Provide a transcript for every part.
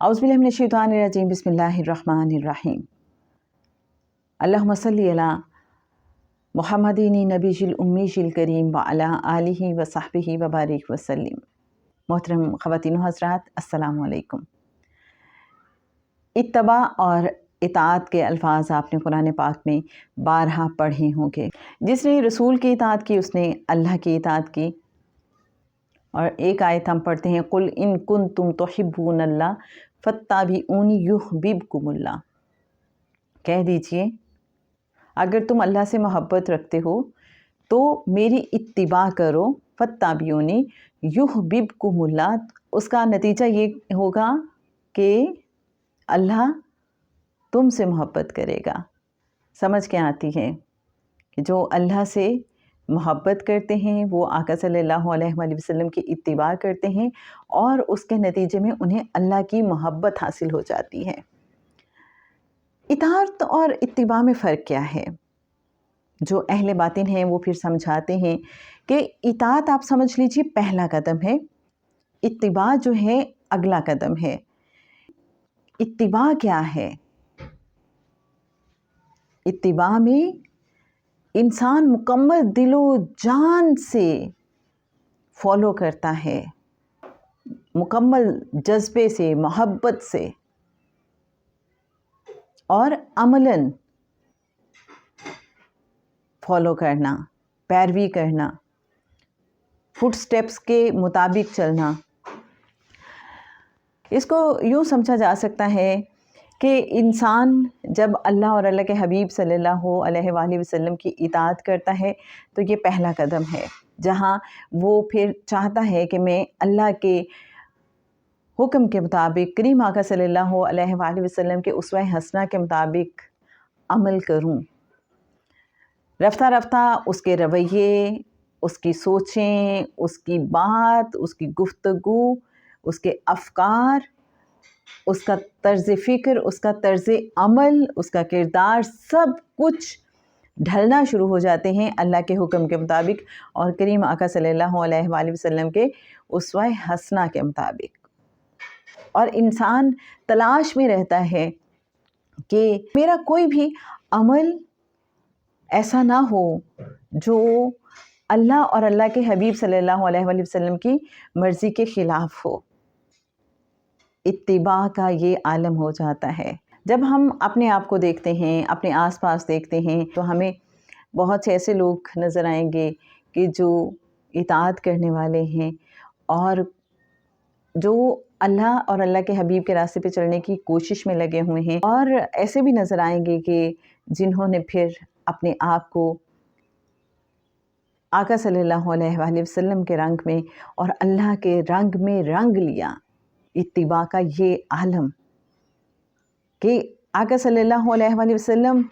औज़ुबिल्लाहि मिनश्शैतानिर्रजीम बिस्मिल्लाहिर्रहमानिर्रहीम। अल्लाहुम्मा सल्लि अला मुहम्मदिन नबीजिल उम्मीजिल करीम व अला आलिहि व सहबिहि व बारिक वसल्लिम। मोहतरम ख़वातीन व हज़रात, अस्सलामु अलैकुम। इत्तबा और इताअत के अल्फाज आपने कुरान पाक में बारहा पढ़े होंगे। जिसने रसूल की इताअत की उसने अल्लाह की इताअत की। और एक आयत हम पढ़ते हैं, कुल इन कुंतुम तुहिब्बूनल्लाह फत्ताबिऊनी युहबिबकुमुल्लाह। कह दीजिए, अगर तुम अल्लाह से मोहब्बत रखते हो तो मेरी इत्तिबा करो, फत्ताबिऊनी युहबिबकुमुल्लाह। उसका नतीजा ये होगा कि अल्लाह तुमसे मोहब्बत करेगा। समझ के आती है कि जो अल्लाह से मोहब्बत करते हैं वो आका सल्लल्लाहु अलैहि वसल्लम की इत्तिबा करते हैं और उसके नतीजे में उन्हें अल्लाह की मोहब्बत हासिल हो जाती है। इताअत और इत्तिबा में फ़र्क क्या है? जो अहले बातिन हैं वो फिर समझाते हैं कि इताअत आप समझ लीजिए पहला कदम है, इत्तिबा जो है अगला कदम है। इत्तिबा क्या है? इत्तिबा में इंसान मुकम्मल दिलो जान से फॉलो करता है, मुकम्मल जज्बे से, मोहब्बत से, और अमलन फॉलो करना, पैरवी करना, फुट स्टेप्स के मुताबिक चलना। इसको यूँ समझा जा सकता है कि इंसान जब अल्लाह और अल्लाह के हबीब सल्लल्लाहु अलैहि वसल्लम की इताअत करता है तो ये पहला कदम है, जहाँ वो फिर चाहता है कि मैं अल्लाह के हुक्म के मुताबिक, करीम आका सल्लल्लाहु अलैहि वसल्लम के उसवा हसना के मुताबिक अमल करूं। रफ्ता रफ्ता उसके रवैये, उसकी सोचें, उसकी बात, उसकी गुफ्तगू, उसके अफ़कार, उसका तर्ज़ फ़िक्र, उसका तर्ज़ अमल, उसका किरदार, सब कुछ ढलना शुरू हो जाते हैं अल्लाह के हुक्म के मुताबिक और करीम आका सल्लल्लाहु अलैहि वसल्लम के उसवा हसना के मुताबिक। और इंसान तलाश में रहता है कि मेरा कोई भी अमल ऐसा ना हो जो अल्लाह और अल्लाह के हबीब सल्लल्लाहु अलैहि वसल्लम की मर्ज़ी के ख़िलाफ़ हो। इत्तिबा का ये आलम हो जाता है। जब हम अपने आप को देखते हैं, अपने आसपास देखते हैं, तो हमें बहुत से ऐसे लोग नज़र आएंगे कि जो इताअत करने वाले हैं और जो अल्लाह और अल्लाह के हबीब के रास्ते पे चलने की कोशिश में लगे हुए हैं, और ऐसे भी नज़र आएंगे कि जिन्होंने फिर अपने आप को आका सल्लल्लाहु अलैहि वसल्लम के रंग में और अल्लाह के रंग में रंग लिया। इत्तिबा का ये आलम कि आका सल्लल्लाहु अलैहि वसल्लम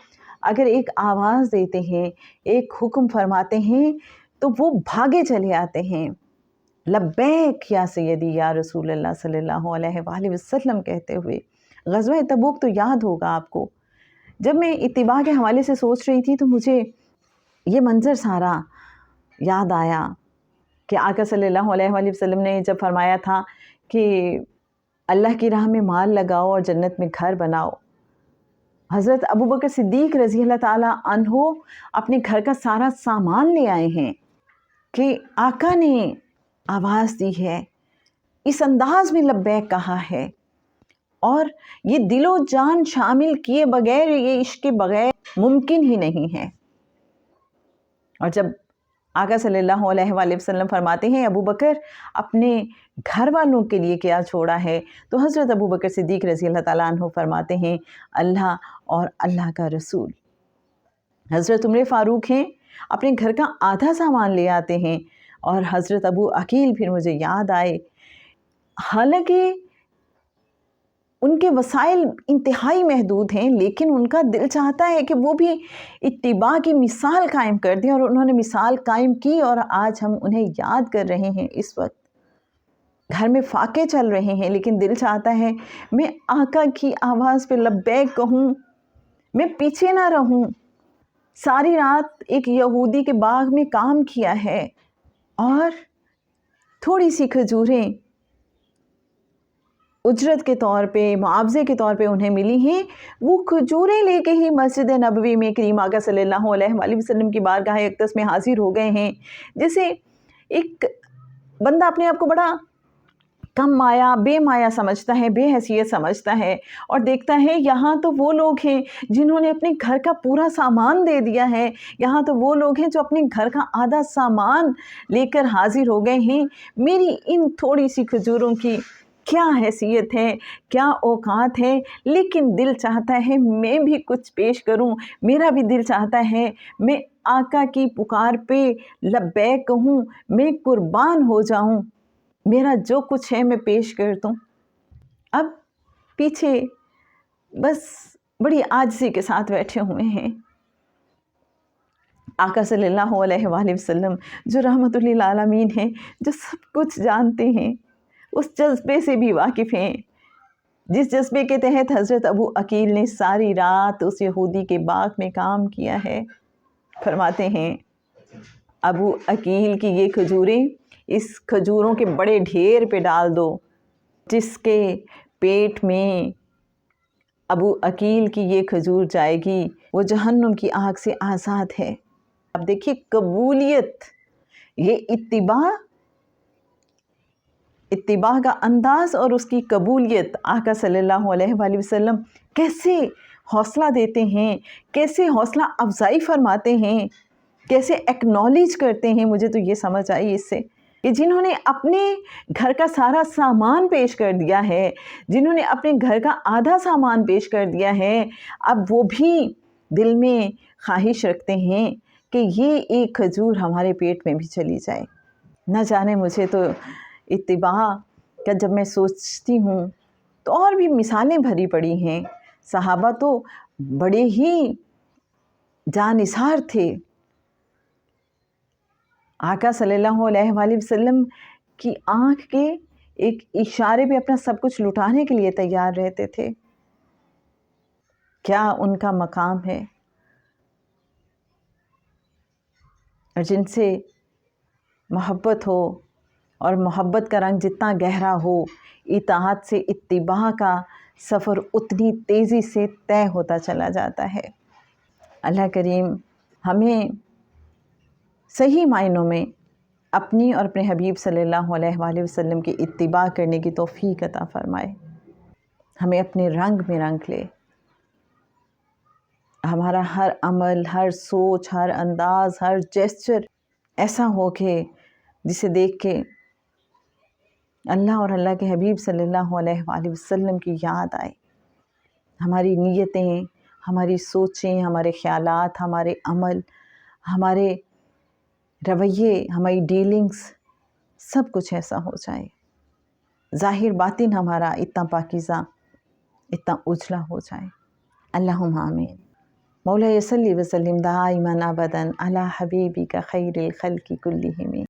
अगर एक आवाज़ देते हैं, एक हुक्म फरमाते हैं, तो वो भागे चले आते हैं, लब्बैक या सैयदी या रसूल अल्लाह सल्लल्लाहु अलैहि वसल्लम कहते हुए। ग़ज़वा तबूक तो याद होगा आपको। जब मैं इत्तिबा के हवाले से सोच रही थी तो मुझे ये मंज़र सारा याद आया कि आका सल्लल्लाहु अलैहि वसल्लम ने जब फरमाया था कि अल्लाह की राह में माल लगाओ और जन्नत में घर बनाओ। हज़रत अबू बकर सिद्दीक़ रज़ी अल्लाह ताला अन्हो अपने घर का सारा सामान ले आए हैं कि आका ने आवाज़ दी है, इस अंदाज़ में लब्बैक कहा है, और ये दिलो जान शामिल किए बगैर, ये इश्क़ के बगैर मुमकिन ही नहीं है। और जब आका सल्लल्लाहु अलैहि वसल्लम फरमाते हैं, अबू बकर अपने घर वालों के लिए क्या छोड़ा है, तो हज़रत अबू बकर सिद्दीक़ रज़ी अल्लाह ताला अन्हु फरमाते हैं, अल्लाह और अल्लाह का रसूल। हज़रत उमर फ़ारूक हैं, अपने घर का आधा सामान ले आते हैं, और हज़रत अबू अकील फिर मुझे याद आए। हालांकि उनके वसाइल इंतहाई महदूद हैं, लेकिन उनका दिल चाहता है कि वो भी इत्तिबा की मिसाल कायम कर दें, और उन्होंने मिसाल कायम की, और आज हम उन्हें याद कर रहे हैं। इस वक्त घर में फाके चल रहे हैं, लेकिन दिल चाहता है मैं आका की आवाज़ पे लब्बैक कहूँ, मैं पीछे ना रहूँ। सारी रात एक यहूदी के बाग में काम किया है और थोड़ी सी खजूरें اجرت کے طور پہ، معاوضے کے طور پہ انہیں ملی ہیں، وہ کھجوریں لے کے ہی مسجد نبوی میں کریم آقا صلی اللہ علیہ وآلہ وسلم کی بارگاہ اقدس میں حاضر ہو گئے ہیں۔ جیسے ایک بندہ اپنے آپ کو بڑا کم مایا، بے مایا سمجھتا ہے، بے حیثیت سمجھتا ہے، اور دیکھتا ہے یہاں تو وہ لوگ ہیں جنہوں نے اپنے گھر کا پورا سامان دے دیا ہے، یہاں تو وہ لوگ ہیں جو اپنے گھر کا آدھا سامان لے کر حاضر ہو گئے ہیں، میری ان تھوڑی سی کھجوروں کی کیا حیثیت ہے، کیا اوقات ہے، لیکن دل چاہتا ہے میں بھی کچھ پیش کروں، میرا بھی دل چاہتا ہے میں آقا کی پکار پہ لبیک کہوں، میں قربان ہو جاؤں، میرا جو کچھ ہے میں پیش کر دوں۔ اب پیچھے بس بڑی عاجزی کے ساتھ بیٹھے ہوئے ہیں آقا صلی اللہ علیہ وآلہ وسلم، جو رحمت للعالمین ہیں، جو سب کچھ جانتے ہیں، اس جذبے سے بھی واقف ہیں، جس جذبے کے تحت حضرت ابو عقیل نے ساری رات اس یہودی کے باغ میں کام کیا ہے۔ فرماتے ہیں ابو عقیل کی یہ کھجوریں اس کھجوروں کے بڑے ڈھیر پہ ڈال دو، جس کے پیٹ میں ابو عقیل کی یہ کھجور جائے گی وہ جہنم کی آگ سے آزاد ہے۔ اب دیکھیے قبولیت، یہ اتباع کا انداز اور اس کی قبولیت، آقا صلی اللہ علیہ وآلہ وسلم کیسے حوصلہ دیتے ہیں، کیسے حوصلہ افزائی فرماتے ہیں، کیسے ایکنالج کرتے ہیں۔ مجھے تو یہ سمجھ آئی اس سے کہ جنہوں نے اپنے گھر کا سارا سامان پیش کر دیا ہے، جنہوں نے اپنے گھر کا آدھا سامان پیش کر دیا ہے، اب وہ بھی دل میں خواہش رکھتے ہیں کہ یہ ایک کھجور ہمارے پیٹ میں بھی چلی جائے۔ نہ جانے، مجھے تو اتباع کا جب میں سوچتی ہوں تو اور بھی مثالیں بھری پڑی ہیں۔ صحابہ تو بڑے ہی جانثار تھے، آقا صلی اللہ علیہ وآلہ وسلم کی آنکھ کے ایک اشارے پہ اپنا سب کچھ لٹانے کے لیے تیار رہتے تھے۔ کیا ان کا مقام ہے، اور جن سے محبت ہو، اور محبت کا رنگ جتنا گہرا ہو، اطاعت سے اتباع کا سفر اتنی تیزی سے طے ہوتا چلا جاتا ہے۔ اللہ کریم ہمیں صحیح معنوں میں اپنی اور اپنے حبیب صلی اللہ علیہ وآلہ وسلم کی اتباع کرنے کی توفیق عطا فرمائے، ہمیں اپنے رنگ میں رنگ لے، ہمارا ہر عمل، ہر سوچ، ہر انداز، ہر جیسچر ایسا ہو کہ جسے دیکھ کے اللہ اور اللہ کے حبیب صلی اللہ علیہ وآلہ وسلم کی یاد آئے۔ ہماری نیتیں، ہماری سوچیں، ہمارے خیالات، ہمارے عمل، ہمارے رویے، ہماری ڈیلنگز، سب کچھ ایسا ہو جائے، ظاہر باطن ہمارا اتنا پاکیزہ، اتنا اجلا ہو جائے۔ اللہم آمین۔ مولا صلی وسلم دائما ابدا علی حبیبک خیر الخلق کلہم۔